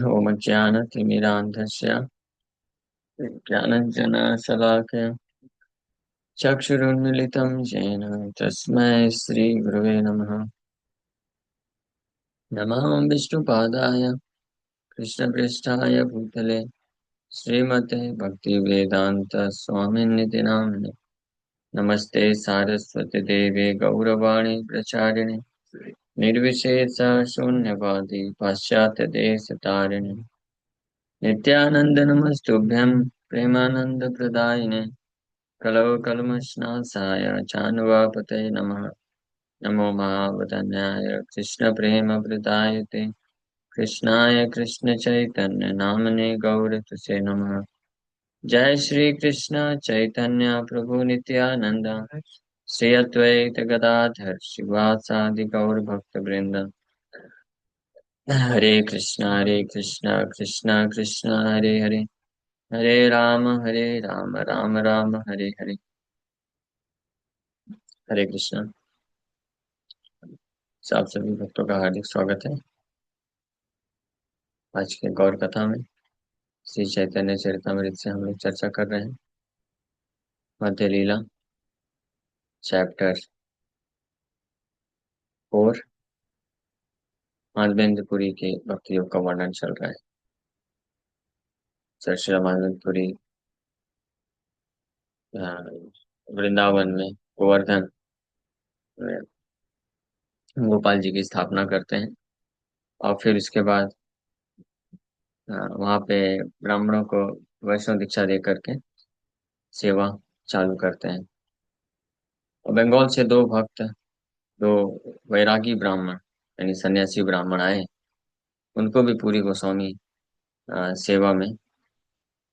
ओमज्ञानतिमिरान्धस्य ज्ञानञ्जनशलाकया चक्षुरुन्मिलितं येन तस्मै श्रीगुरवे नमः। नमः विष्णुपादाय कृष्णपृष्ठाय भूतले श्रीमते भक्तिवेदान्तस्वामिन्निति नामिने। नमस्ते सारस्वती देवे गौरवाणी प्रचारिणे निर्विशेष शून्यवादी पाश्चात्यदेशतारिणे नित्यानंद नमस्तुभ्यं प्रेमानंद प्रदायिने कलौ कल्मषनाशाय चानुवापतये नमः। नमो महावदन्याय कृष्ण प्रेम प्रदायते कृष्णाय कृष्ण चैतन्य नामने गौरतुसे नमः। जय श्री कृष्ण चैतन्य प्रभु नित्यानंद श्री अद्वैत गदाधर शिवासादि गौर भक्त वृंद। हरे कृष्णा कृष्णा कृष्णा हरे हरे हरे राम राम राम हरे हरे। हरे कृष्णा। आप सभी भक्तों का हार्दिक स्वागत है आज के गौर कथा में। श्री चैतन्य चरितमृत से हम लोग चर्चा कर रहे हैं मध्य लीला चैप्टर 4। माधवेंद्रपुरी के भक्ति योग का वर्णन चल रहा है। सर श्री माधवेंद्रपुरी वृंदावन में गोवर्धन में गोपाल जी की स्थापना करते हैं और फिर उसके बाद वहाँ पे ब्राह्मणों को वैष्णव दीक्षा दे करके सेवा चालू करते हैं। और बंगाल से दो भक्त, दो वैरागी ब्राह्मण यानी सन्यासी ब्राह्मण आए। उनको भी पूरी गोस्वामी सेवा में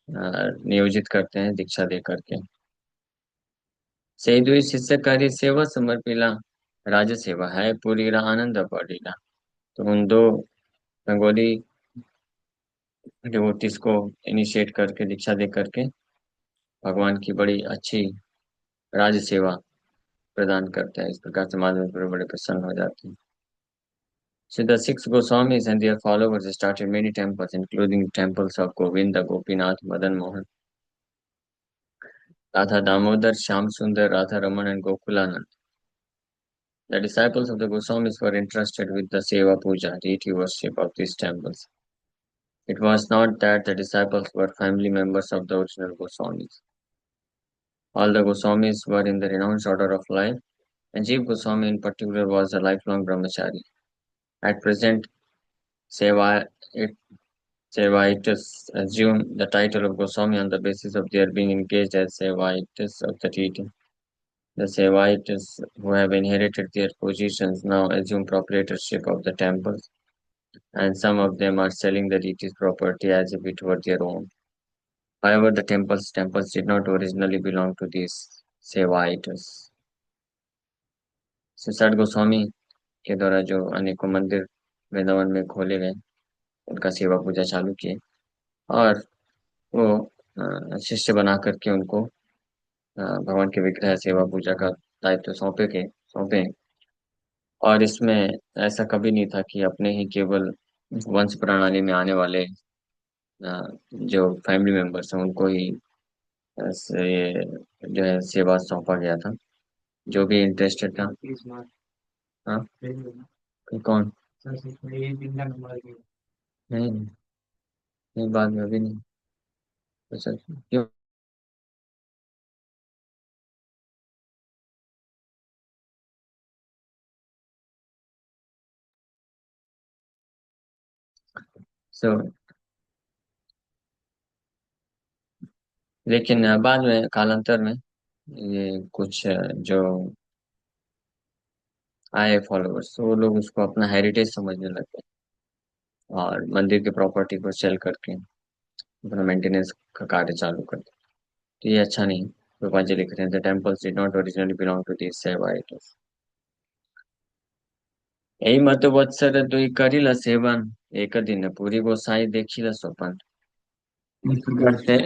नियोजित करते हैं दीक्षा दे करके। सेदुई शिष्य कार्य सेवा समर्पिला राज सेवा है पूरी आनंद पड़ीला। तो उन दो बंगाली डिवोटीज को इनिशिएट करके दीक्षा दे करके भगवान की बड़ी अच्छी राज सेवा प्रदान करते हैं। इस प्रकार से माधव बड़े प्रसन्न हो जाते हैं। So the six Goswamis and their followers started many temples, including temples of Govinda, Gopinath, Madan Mohan, Radha Damodar, Shyam Sundar, Radha Raman, and Gokulanand. The disciples of the Goswamis were entrusted with the Seva Puja, deity worship of these temples. It was not that the disciples were family members of the original Goswamis. All the Goswamis were in the renounced order of life, and Jeev Goswami in particular was a lifelong brahmachari. At present, Seva Sevaitis assume the title of Goswami on the basis of their being engaged as Sevaitis of the deity. The Sevaitis who have inherited their positions now assume proprietorship of the temples, and some of them are selling the deity's property as if it were their own. However, the temples did not originally belong to these Sevaitis. Siddharth Goswami के द्वारा जो अनेकों मंदिर वृंदावन में खोले गए, उनका सेवा पूजा चालू किए और वो शिष्य बना करके उनको भगवान के विग्रह सेवा पूजा का दायित्व सौंपे। और इसमें ऐसा कभी नहीं था कि अपने ही केवल वंश प्रणाली में आने वाले जो फैमिली मेंबर्स हैं उनको ही ये जो है सेवा सौंपा गया था। जो भी इंटरेस्टेड था। हाँ। कौन? नहीं नहीं, बाद में अभी नहीं। अच्छा क्यों? सो लेकिन बाद में कालांतर में ये कुछ जो आए फॉलोअर्स, वो लोग उसको अपना हेरिटेज समझने लग गए और मंदिर की प्रॉपर्टी को सेल करके अपना मेंटेनेंस का कार्य चालू कर दिया। तो ये अच्छा नहीं। गोपाल जी लिख रहे हैं the temples did not originally belong to this Saivites. यही मत वत्सर दुई करिला सेवन एक दिन पूरी गोसाई देखिला सोपन। इस प्रकार से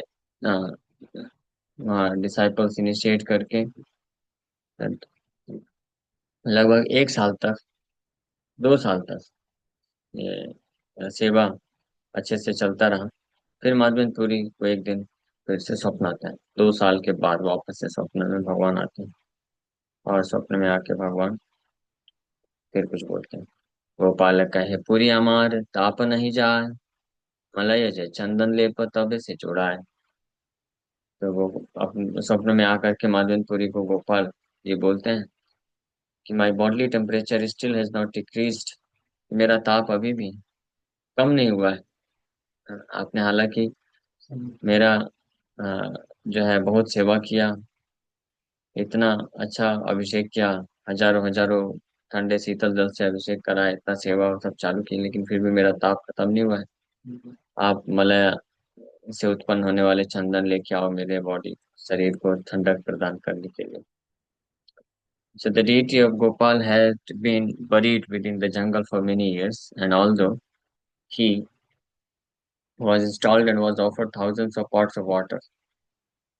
डिसाइपल्स इनिशिएट करके लगभग एक साल तक, 2 साल तक ये सेवा अच्छे से चलता रहा। फिर माधवेंद्रपुरी को एक दिन फिर से स्वप्न आता है। 2 साल के बाद वापस से स्वप्न में भगवान आते हैं, और स्वप्न में आके भगवान फिर कुछ बोलते हैं। गोपाल कहे पुरी अमार ताप नहीं जाए, मलय जय चंदन लेप तबे से जुड़ा है। तो वो अपने स्वप्न में आकर के माधवेंद्रपुरी को गोपाल ये बोलते हैं कि my bodily temperature still has not decreased, मेरा ताप अभी भी कम नहीं हुआ है। आपने हालांकि मेरा जो है बहुत सेवा किया, इतना अच्छा अभिषेक किया, हजारों हजारों ठंडे शीतल जल से अभिषेक कराया, इतना सेवा और सब चालू की, लेकिन फिर भी मेरा ताप खत्म नहीं हुआ है। आप मलय से उत्पन्न होने वाले चंदन लेके आओ मेरे बॉडी शरीर को ठंडक प्रदान करने के लिए। So the deity of Gopal had been buried within the jungle for many years, and although he was installed and was offered thousands of pots of water,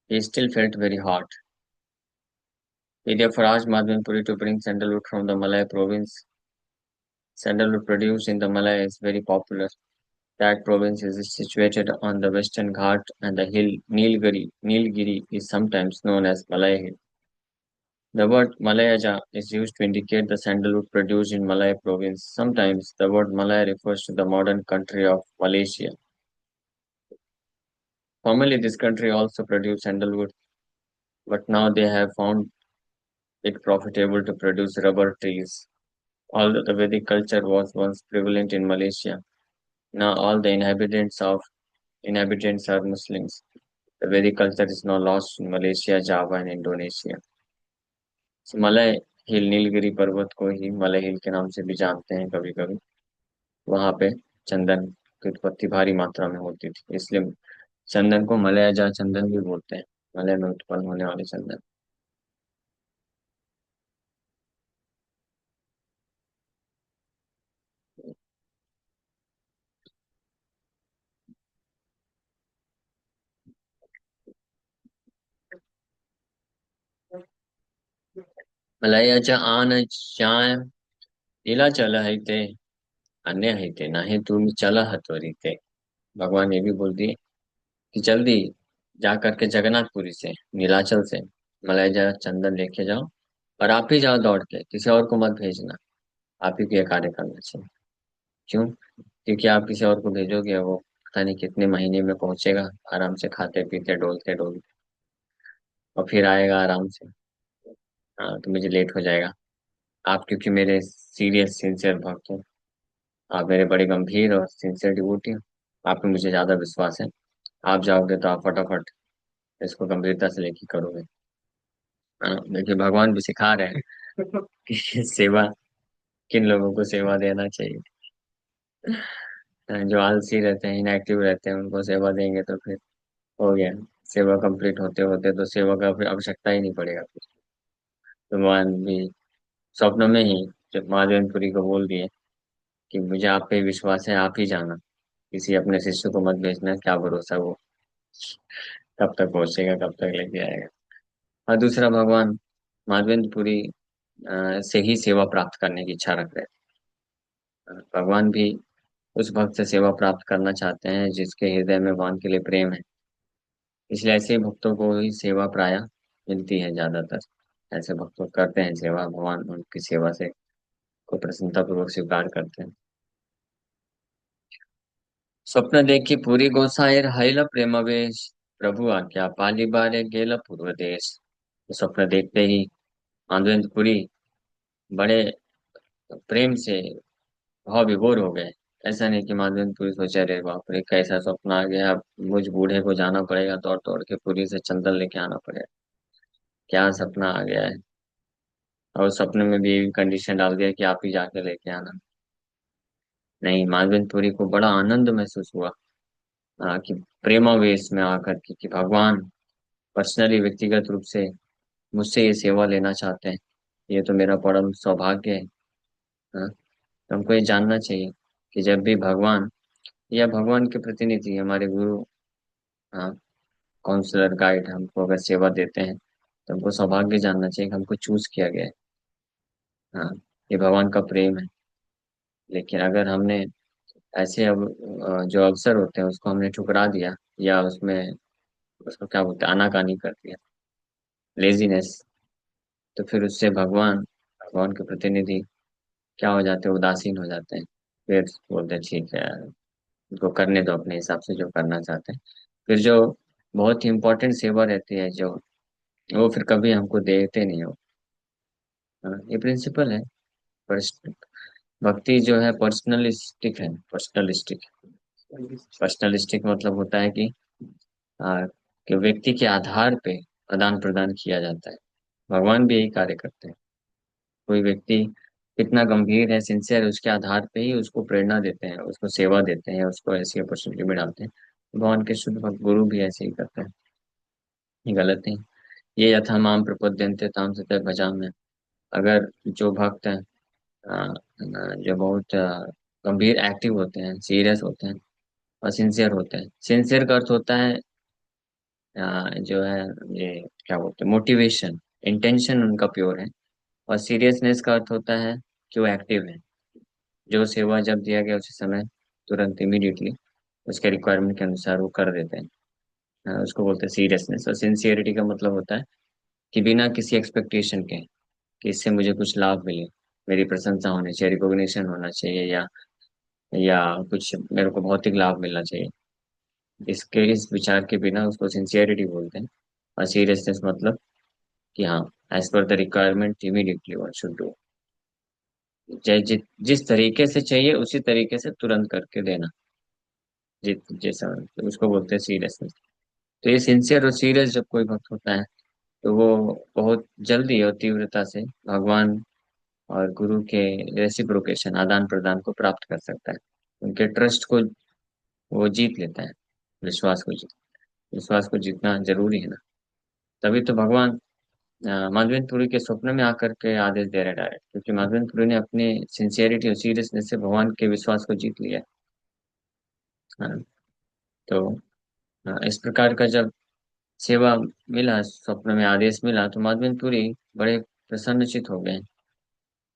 he still felt very hot. He therefore asked Madhvenpuri to bring sandalwood from the Malay province. Sandalwood produced in the Malay is very popular. That province is situated on the western Ghat, and the hill Nilgiri is sometimes known as Malay Hill. The word Malayaja is used to indicate the sandalwood produced in Malay province. Sometimes the word Malay refers to the modern country of Malaysia. Formerly, this country also produced sandalwood, but now they have found it profitable to produce rubber trees. Although the Vedic culture was once prevalent in Malaysia, now all the inhabitants are Muslims. The Vedic culture is now lost in Malaysia, Java, and Indonesia. So, Malay hill Nilgiri पर्वत को ही Malay हिल के नाम से भी जानते हैं कभी कभी। वहां पे चंदन की उत्पत्ति भारी मात्रा में होती थी, इसलिए चंदन को मलयजा चंदन भी बोलते हैं, मलय में उत्पन्न होने वाले चंदन। मलयजा आन जाय नीलाचल हईते, अन्य हईते नाही तुम चल हतवरीते। भगवान ये भी बोल दिए कि जल्दी जा करके जगन्नाथपुरी से, नीलाचल से मलयजा चंदन लेके जाओ, और आप ही जाओ दौड़ के, किसी और को मत भेजना। आप ही को ये कार्य करना चाहिए। क्यों? क्योंकि आप किसी और को भेजोगे, वो पता नहीं कितने महीने में पहुंचेगा, आराम से खाते पीते डोलते डोलते, और फिर आएगा आराम से। हाँ, तो मुझे लेट हो जाएगा। आप क्योंकि मेरे सीरियस सिंसियर भक्त हो, आप मेरे बड़े गंभीर और सिंसियर डिवोटी हो, आप पे मुझे ज्यादा विश्वास है। आप जाओगे तो आप फटाफट इसको गंभीरता से लेके करोगे। हाँ, देखिए भगवान भी सिखा रहे हैं कि सेवा, किन लोगों को सेवा देना चाहिए। जो आलसी रहते हैं, इनएक्टिव रहते हैं, उनको सेवा देंगे तो फिर हो गया। सेवा कंप्लीट होते होते तो सेवा का फिर आवश्यकता ही नहीं पड़ेगा कुछ। भगवान भी स्वप्न में ही जब महादेवपुरी को बोल दिए कि मुझे आप पे विश्वास है, आप ही जाना, किसी अपने शिष्य को मत भेजना, क्या भरोसा वो कब तक पहुंचेगा, कब तक लेके आएगा। और दूसरा, भगवान माधवेंद्रपुरी से ही सेवा प्राप्त करने की इच्छा रख रहे हैं। भगवान भी उस भक्त से सेवा प्राप्त करना चाहते हैं जिसके हृदय में भगवान के लिए प्रेम है। इसलिए ऐसे भक्तों को ही सेवा प्राय मिलती है ज्यादातर। ऐसे भक्त लोग करते हैं सेवा, भगवान उनकी सेवा से को प्रसन्नता पूर्वक स्वीकार करते हैं। स्वप्न देखी पूरी गोसाईर हईल प्रेमवेश, प्रभु आज्ञा पाली बारे गेल पूर्व देश। तो स्वप्न देखते ही आनंदपुरी बड़े प्रेम से भाव विभोर हो गए। ऐसा नहीं कि माधवेंद्रपुरी सोचे अरे बाप रे कैसा स्वप्न आ गया, अब मुझ बूढ़े को जाना पड़ेगा दौड़ दौड़ के पुरी से चंदन लेके आना पड़ेगा, क्या सपना आ गया है। और सपने में भी कंडीशन डाल दिया कि आप ही जाके लेके आना। नहीं, माधवेंद्रपुरी को बड़ा आनंद महसूस हुआ, कि प्रेमावेश में आकर कि भगवान पर्सनली व्यक्तिगत रूप से मुझसे ये सेवा लेना चाहते हैं। ये तो मेरा परम सौभाग्य है। हाँ, तो हमको ये जानना चाहिए कि जब भी भगवान या भगवान के प्रतिनिधि हमारे गुरु, हाँ, काउंसलर गाइड हमको अगर सेवा देते हैं, तो हमको सौभाग्य जानना चाहिए कि हमको चूज किया गया है। हाँ, ये भगवान का प्रेम है। लेकिन अगर हमने ऐसे अब जो अवसर होते हैं उसको हमने ठुकरा दिया, या उसमें उसको क्या बोलते हैं, आनाकानी कर दिया, लेजीनेस, तो फिर उससे भगवान भगवान के प्रतिनिधि क्या हो जाते हैं, उदासीन हो जाते हैं। फिर बोलते हैं ठीक है, उनको करने दो अपने हिसाब से जो करना चाहते हैं। फिर जो बहुत ही इम्पोर्टेंट सेवा रहती है जो, वो फिर कभी हमको देते नहीं हो। हाँ, ये प्रिंसिपल है। पर भक्ति जो है पर्सनलिस्टिक है, पर्सनलिस्टिक। पर्सनलिस्टिक मतलब होता है आ, कि व्यक्ति के आधार पे आदान प्रदान किया जाता है। भगवान भी यही कार्य करते हैं। कोई व्यक्ति कितना गंभीर है, सिंसियर है, उसके आधार पे ही उसको प्रेरणा देते हैं, उसको सेवा देते हैं, उसको ऐसी अपॉर्चुनिटी में डालते हैं। भगवान के शुद्ध भक्त गुरु भी ऐसे ही करते हैं। ये गलत नहीं। ये यथा माम प्रपद्यन्ते ताम तथा भजाम्य। अगर जो भक्त हैं, जो बहुत गंभीर एक्टिव होते हैं, सीरियस होते हैं और सिंसियर होते हैं। सिंसियर का अर्थ होता है जो है, ये क्या बोलते हैं, मोटिवेशन, इंटेंशन उनका प्योर है। और सीरियसनेस का अर्थ होता है कि वो एक्टिव है। जो सेवा जब दिया गया उसी समय, तुरंत इमीडिएटली उसके रिक्वायरमेंट के अनुसार वो कर देते हैं। उसको बोलते हैं सीरियसनेस। और सिंसियरिटी का मतलब होता है कि बिना किसी एक्सपेक्टेशन के, कि इससे मुझे कुछ लाभ मिले, मेरी प्रशंसा होनी चाहिए, रिकॉग्निशन होना चाहिए, या कुछ मेरे को भौतिक लाभ मिलना चाहिए, इसके इस विचार के बिना उसको सिंसियरिटी बोलते हैं। और सीरियसनेस मतलब कि हाँ, as per the requirement immediately one should do. जिस तरीके से चाहिए उसी तरीके से तुरंत करके देना। जैसा, तो उसको बोलते हैं सीरियसनेस। तो ये सिंसियर और सीरियस जब कोई भक्त होता है, तो वो बहुत जल्दी और तीव्रता से भगवान और गुरु के रेसिप्रोकेशन, आदान प्रदान को प्राप्त कर सकता है। उनके ट्रस्ट को वो जीत लेता है। विश्वास को जीत विश्वास को जीतना जरूरी है ना। तभी तो भगवान माधवेंद्रपुरी के स्वप्न में आकर के आदेश दे रहे हैं डायरेक्ट, क्योंकि माधवेंद्रपुरी ने अपने सिंसियरिटी और सीरियसनेस से भगवान के विश्वास को जीत लिया है ना। तो इस प्रकार का जब सेवा मिला, स्वप्न में आदेश मिला, तो माधवेंद्रपुरी बड़े प्रसन्नचित हो गए।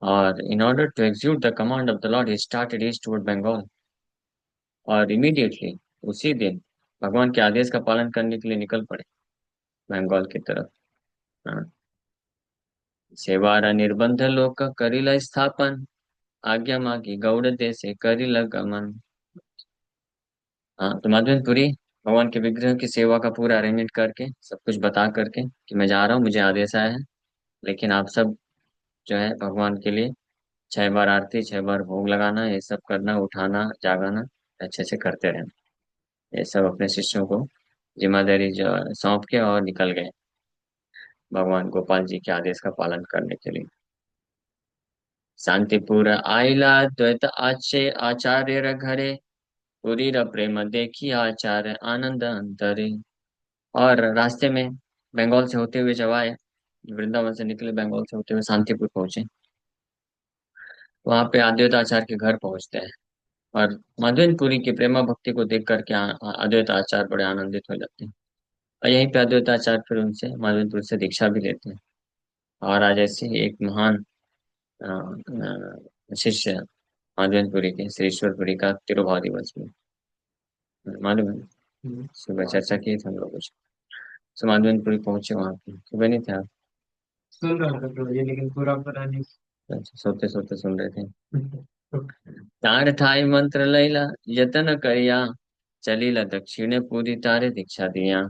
और in order to execute the command of the lord he started east toward Bengal. और इमीडिएटली उसी दिन भगवान के आदेश का पालन करने के लिए निकल पड़े बंगाल की तरफ। हाँ। सेवारा निर्बंध लोक करिला स्थापन, आज्ञा मागी गौड़ देशे करिला गमन। हाँ, तो माधवेंद्रपुरी भगवान के विग्रह की सेवा का पूरा अरेंजमेंट करके, सब कुछ बता करके कि मैं जा रहा हूँ, मुझे आदेश आया है, लेकिन आप सब जो है भगवान के लिए 6 बार आरती, 6 बार भोग लगाना, ये सब करना, उठाना जागाना अच्छे से करते रहना। ये सब अपने शिष्यों को जिम्मेदारी जो सौंप के और निकल गए भगवान गोपाल जी के आदेश का पालन करने के लिए। शांतिपुर आइला द्वैत आचे आचार्य र घरे, पुरी र प्रेम देखी आचार्य आनंद अंतरे। और रास्ते में बंगाल से होते हुए जब आए, वृंदावन से निकले, बंगाल से होते हुए शांतिपुर पहुंचे। वहां पे अद्वैत आचार्य के घर पहुंचते हैं। और माधवेंद्रपुरी की प्रेमा भक्ति को देख करके अद्वैत आचार्य बड़े आनंदित हो जाते हैं। और यहीं पे अद्वैत आचार्य फिर उनसे, माधवेंद्रपुरी से दीक्षा भी लेते हैं। और आज ऐसे ही एक महान शिष्य माधवेंद्रपुरी के, श्री ईश्वरपुरी का तिरुभाव दिवस में, मालूम है? सुबह चर्चा की थी हम लोग कुछ। तो माधवेंद्रपुरी पहुंचे वहां पे, सुबह नहीं थे आप? सुन रहा था प्रभु जी, लेकिन पूरा पूरा नहीं। अच्छा, सोते सोते सुन रहे थे। तार थाई मंत्र लैला, यतन करिया, चलीला दक्षिणे पूरी तारे दीक्षा दिया।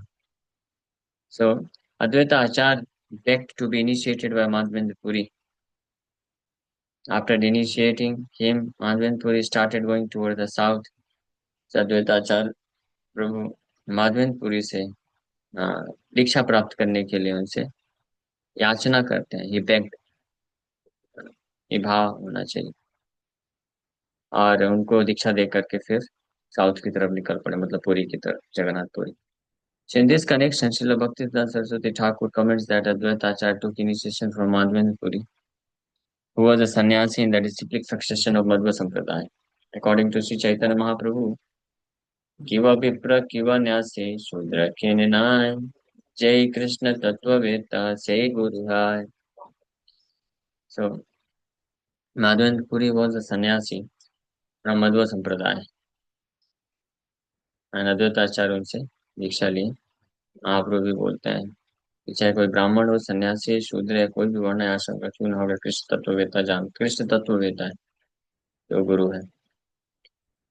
So, Advaita Acharya begged to be initiated by Madhavendra Puri. After initiating him, Madhavendra Puri started going toward the south. So, Advaita Acharya प्रभु माधवेंद्र पुरी से अ, दीक्षा प्राप्त करने के लिए उनसे याचना करते हैं। ये बेग्ड, ये भाव होना चाहिए। और उनको दीक्षा दे करके फिर साउथ की तरफ निकल पड़े, मतलब पुरी की तरफ, Jagannathpuri. So in this connection, Srila Bhaktivedanta Saraswati Thakur comments that Advaita Acharya took initiation from Madhavendra Puri, who was a sannyasi in the disciplic succession of Madhva Sampradaya. According to Sri Chaitanya Mahaprabhu, Kiva Vipra Kiva Nyase Shudra Keninai, Jai Krishna Tattvaveta Say Guru Hai. So, Madhavendra Puri was a sannyasi from Madhva Sampradaya. Advaitacharya उनसे दीक्षा ली। महाप्रभु भी बोलते हैं कि चाहे कोई ब्राह्मण हो, सन्यासी, शूद्र या कोई भी वर्ण या आश्रम का क्यों ना हो, अगर कृष्ण तत्ववेता जान कृष्ण तत्ववेता है तो गुरु है।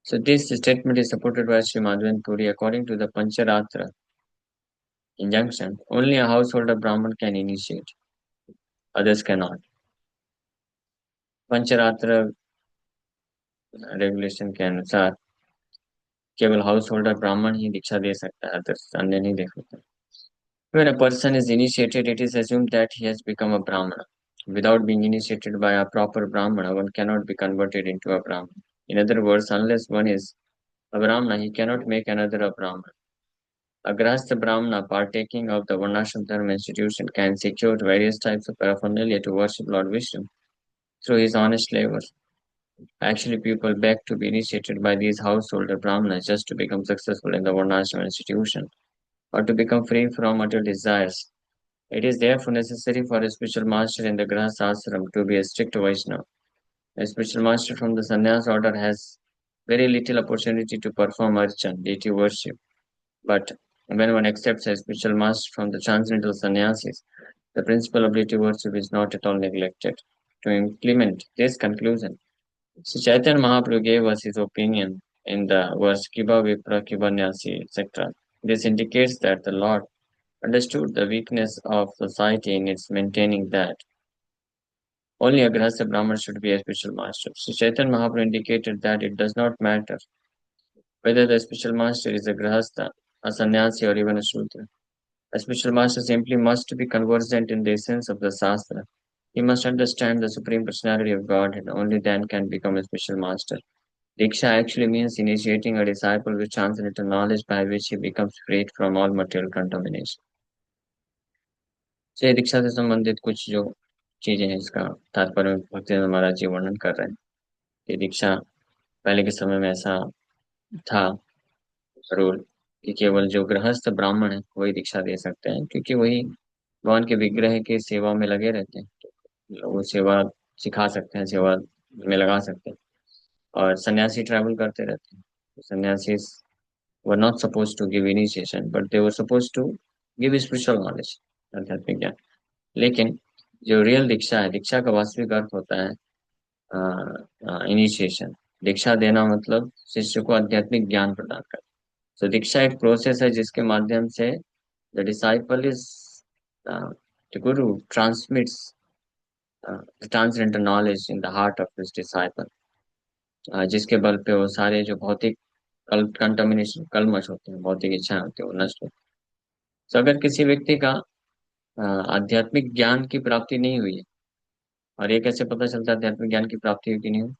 So this statement is supported by Sri Madhvan Puri. According to the Pancharatra injunction, only a householder Brahman can initiate, others cannot. पंचरात्र regulation के अनुसार केवल हाउस होल्डर ब्राह्मण ही दीक्षा दे सकता है, अदर्स अन्य नहीं दे सकता। When a person is initiated, it is assumed that he has become a Brahmana. Without being initiated by a proper Brahmana, one cannot be converted into a Brahmana. In other words, unless one is a Brahmana, he cannot make another a Brahmana. A Grahastha Brahmana partaking of the Varnashram Dharma institution can secure various types of paraphernalia to worship Lord Vishnu through his honest labor. Actually, people beg to be initiated by these householder Brahmanas just to become successful in the Varnashram institution or to become free from material desires. It is therefore necessary for a spiritual master in the Grahastha ashram to be a strict Vaishnava. A spiritual master from the sannyas order has very little opportunity to perform archan, deity worship. But when one accepts a spiritual master from the transcendental sannyasis, the principle of deity worship is not at all neglected. To implement this conclusion, Sri Chaitanya Mahaprabhu gave us his opinion in the verse Kiba Vipra Kiba Nyasi, etc. This indicates that the Lord understood the weakness of society in its maintaining that only a Grahastha Brahman should be a spiritual master. Sri Chaitanya Mahaprabhu indicated that it does not matter whether the spiritual master is a Grahastha, a sannyasi, or even a Shudra. A spiritual master simply must be conversant in the essence of the Shastra. He must understand the Supreme Personality of God, and only then can become a spiritual master. Diksha actually means initiating a disciple with transcendental knowledge by which he becomes freed from all material contamination. से दीक्षा से संबंधित कुछ जो चीजें हैं इसका तात्पर्य भक्ति महाराज जी वर्णन कर रहे हैं कि दीक्षा पहले के समय में ऐसा था रूल कि केवल जो गृहस्थ ब्राह्मण है वही दीक्षा दे सकते हैं, क्योंकि वही भगवान के विग्रह की सेवा में लगे रहते हैं, तो वो सेवा सिखा सकते हैं, सेवा में लगा सकते हैं। और सन्यासी ट्रैवल करते रहते हैं, सन्यासी were not supposed to give initiation, but they were supposed to give spiritual knowledge, आध्यात्मिक ज्ञान। लेकिन जो रियल दीक्षा है, दीक्षा का वास्तविक अर्थ होता है इनिशिएशन। दीक्षा देना मतलब शिष्य को आध्यात्मिक ज्ञान प्रदान करना। तो दीक्षा एक प्रोसेस है जिसके माध्यम से the disciple is the Guru transmits transgender knowledge in the heart of this disciple, जिसके बल पे वो सारे जो भौतिक कंटामिनेशन कलमश होते हैं, भौतिक इच्छाएं होती हैं, वो नष्ट होती हैं। तो अगर किसी व्यक्ति का आध्यात्मिक ज्ञान की प्राप्ति नहीं हुई है, और ये कैसे पता चलता है आध्यात्मिक ज्ञान की प्राप्ति हुई कि नहीं हुई?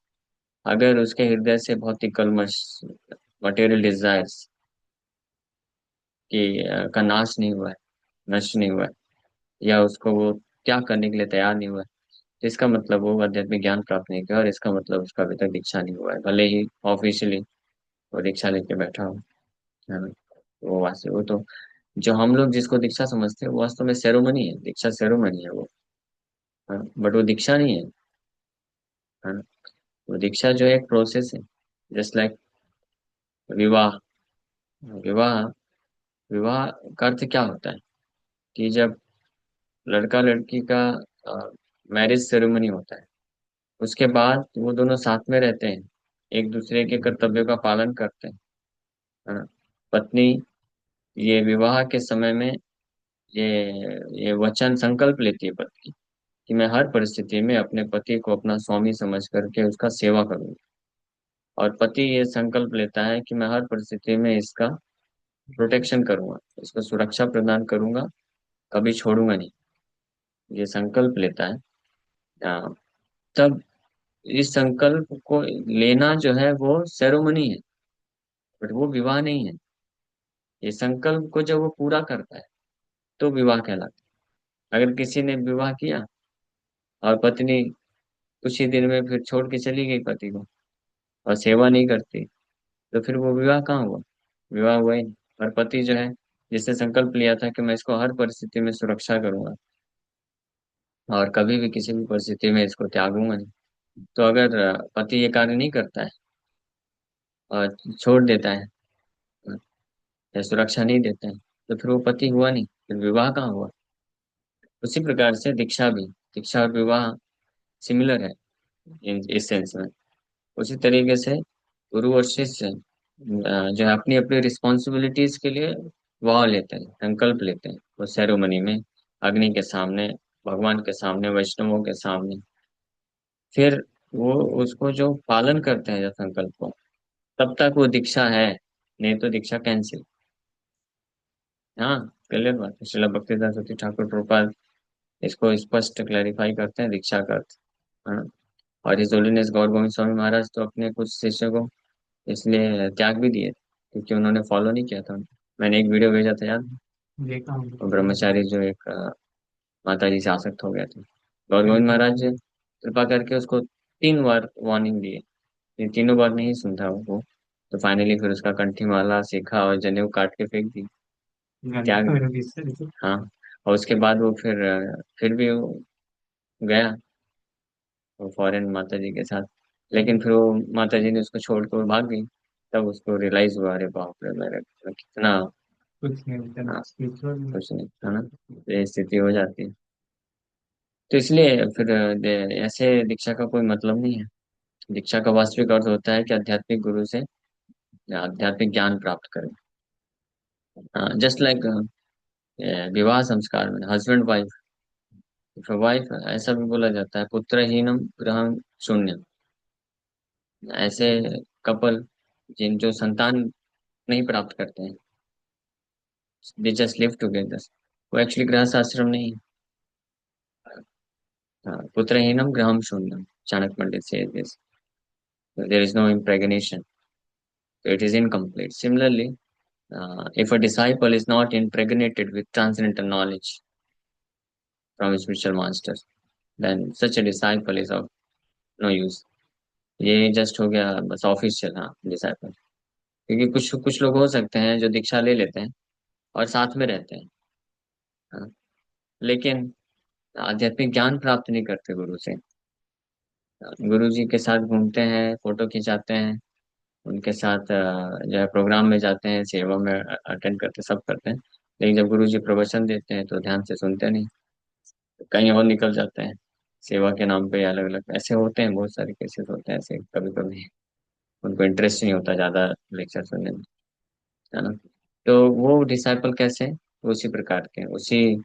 अगर उसके हृदय से भौतिक कलमश, मटेरियल डिजायर्स की का नाश नहीं हुआ है, नष्ट नहीं हुआ है, या उसको वो त्याग करने के लिए तैयार नहीं हुआ है, तो इसका मतलब वो आध्यात्मिक ज्ञान प्राप्त नहीं किया, और इसका मतलब उसका अभी तक दीक्षा नहीं हुआ है, भले ही ऑफिशियली वो दीक्षा लेके बैठा हो, है ना। वो वास्तव वो तो जो हम लोग जिसको दीक्षा समझते हैं वो वास्तव में सेरोमनी है, दीक्षा सेरोमनी है वो, बट वो दीक्षा नहीं है ना। वो दीक्षा जो है एक प्रोसेस है, जस्ट लाइक विवाह। विवाह विवाह का अर्थ क्या होता है कि जब लड़का लड़की का मैरिज सेरेमनी होता है, उसके बाद वो दोनों साथ में रहते हैं, एक दूसरे के कर्तव्यों का पालन करते हैं, है ना। पत्नी ये विवाह के समय में ये ये वचन संकल्प लेती है पत्नी कि मैं हर परिस्थिति में अपने पति को अपना स्वामी समझ करके उसका सेवा करूंगी, और पति ये संकल्प लेता है कि मैं हर परिस्थिति में इसका प्रोटेक्शन करूंगा, इसको सुरक्षा प्रदान करूंगा, कभी छोड़ूंगा नहीं, ये संकल्प लेता है। हाँ, तब इस संकल्प को लेना जो है वो सेरोमनी है, बट वो विवाह नहीं है। ये संकल्प को जब वो पूरा करता है तो विवाह कहलाता है। अगर किसी ने विवाह किया और पत्नी कुछ ही दिन में फिर छोड़ के चली गई पति को और सेवा नहीं करती, तो फिर वो विवाह कहाँ हुआ? विवाह हुआ ही नहीं। और पति जो है, जिसने संकल्प लिया था कि मैं इसको हर परिस्थिति में सुरक्षा करूंगा और कभी भी किसी भी परिस्थिति में इसको त्यागूंगा नहीं, तो अगर पति ये कार्य नहीं करता है और छोड़ देता है, या सुरक्षा नहीं देते हैं, तो फिर वो पति हुआ नहीं, फिर विवाह कहाँ हुआ। उसी प्रकार से दीक्षा भी, दीक्षा और विवाह सिमिलर है इस सेंस में। उसी तरीके से गुरु और शिष्य जो है अपनी अपनी रिस्पॉन्सिबिलिटीज के लिए वाव लेते हैं, संकल्प लेते हैं वो सेरेमनी में, अग्नि के सामने, भगवान के सामने, वैष्णवों के सामने। फिर वो उसको जो पालन करते हैं जो संकल्प को, तब तक वो दीक्षा है, नहीं तो दीक्षा कैंसिल। हाँ, क्लियर बात है। श्रीला भक्तिदास सरस्वती ठाकुर प्रभुपाद इसको स्पष्ट क्लैरिफाई करते हैं दीक्षा का अर्थ। हाँ। और हिज होलीनेस गौर गोविंद स्वामी महाराज तो अपने कुछ शिष्यों को इसलिए त्याग भी दिए क्योंकि उन्होंने फॉलो नहीं किया था। मैंने एक वीडियो भेजा था, याद है? देखा हूँ। वो ब्रह्मचारी जो एक माता जी से आसक्त हो गया था, गौर गोविंद महाराज कृपा करके उसको 3 बार वार्निंग दिए, ये तीनों बार नहीं सुनता वो। तो फाइनली फिर उसका कंठी माला सीखा और जनेऊ काट के फेंक दी, त्याग दी। हाँ। और उसके बाद वो फिर भी वो गया वो फॉरेन माता जी के साथ, लेकिन फिर वो माता जी ने उसको छोड़ के वो भाग गई। तब उसको रियलाइज हुआ, अरे बाप रे, मैं कितना कुछ नहीं होता, हाँ, कुछ नहीं है ना, ये स्थिति हो जाती है। तो इसलिए फिर ऐसे दीक्षा का कोई मतलब नहीं है। दीक्षा का वास्तविक अर्थ होता है कि आध्यात्मिक गुरु से आध्यात्मिक ज्ञान प्राप्त करें। जस्ट लाइक विवाह संस्कार में हस्बैंड वाइफ, वाइफ ऐसा भी बोला जाता है, पुत्रहीनम गृहं शून्यम। ऐसे कपल जिन जो संतान नहीं प्राप्त करते हैं, दे जस्ट लिव टुगेदर, वो एक्चुअली गृहस्थ आश्रम नहीं है। पुत्रहीनम गृहम शून्यम, Chanakya Pandit say this, there is no impregnation, so it is incomplete. Similarly, if a disciple is not impregnated with transcendental knowledge from a spiritual master, then such a disciple is of no use. ये just हो गया बस official, हाँ, disciple. क्योंकि कुछ कुछ लोग हो सकते हैं जो दीक्षा ले लेते हैं और साथ में रहते हैं, हाँ, लेकिन आध्यात्मिक ज्ञान प्राप्त नहीं करते गुरु से। गुरु जी के साथ घूमते हैं, फोटो खिंचाते हैं, उनके साथ जो है प्रोग्राम में जाते हैं, सेवा में अटेंड करते, सब करते हैं, लेकिन जब गुरु जी प्रवचन देते हैं तो ध्यान से सुनते नहीं, कहीं और निकल जाते हैं, सेवा के नाम पे अलग अलग ऐसे होते हैं, बहुत सारे केसेस होते हैं ऐसे कभी कभी। उनको इंटरेस्ट नहीं होता ज्यादा लेक्चर सुनने में, है ना। तो वो डिसाइपल कैसे, उसी प्रकार के, उसी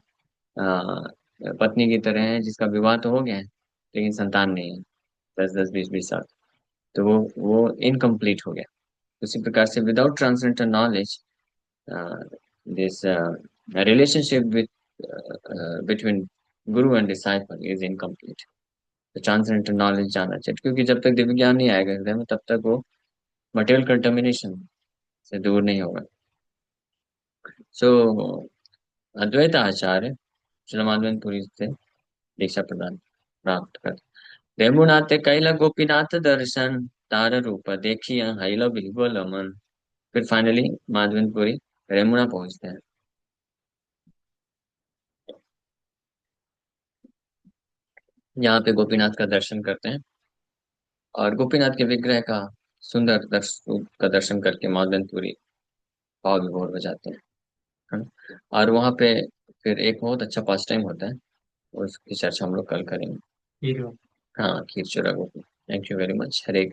आ, पत्नी की तरह है जिसका विवाह तो हो गया है लेकिन संतान नहीं है, 10 10 20 20 साल, तो वो इनकम्प्लीट हो गया। उसी प्रकार से without transcendental knowledge, this relationship with between guru and disciple is incomplete। तो ट्रांसेंडेंटल नॉलेज जाना चाहिए, क्योंकि जब तक दिव्य ज्ञान नहीं आएगा हृदय में तब तक वो मटेरियल कंटेमिनेशन से दूर नहीं होगा। सो अद्वैत आचार्य श्री माधवेंद्रपुरी से दीक्षा प्रदान प्राप्त कर, रेमुनाथ कैला गोपीनाथ दर्शन, तार रूप देखिया हैला बिल्कुल मन। फिर फाइनली माधवेंद्रपुरी रेमुना पहुंचते हैं। यहाँ पे गोपीनाथ का दर्शन करते हैं और गोपीनाथ के विग्रह का सुंदर रूप का दर्शन करके माधवेंद्रपुरी भाव विभोर हो जाते हैं, है ना। और वहाँ पे फिर एक बहुत अच्छा पास टाइम होता है, उसकी चर्चा हम लोग कल करेंगे। हाँ, खीर चूरा गोपी। Thank you very much. Hare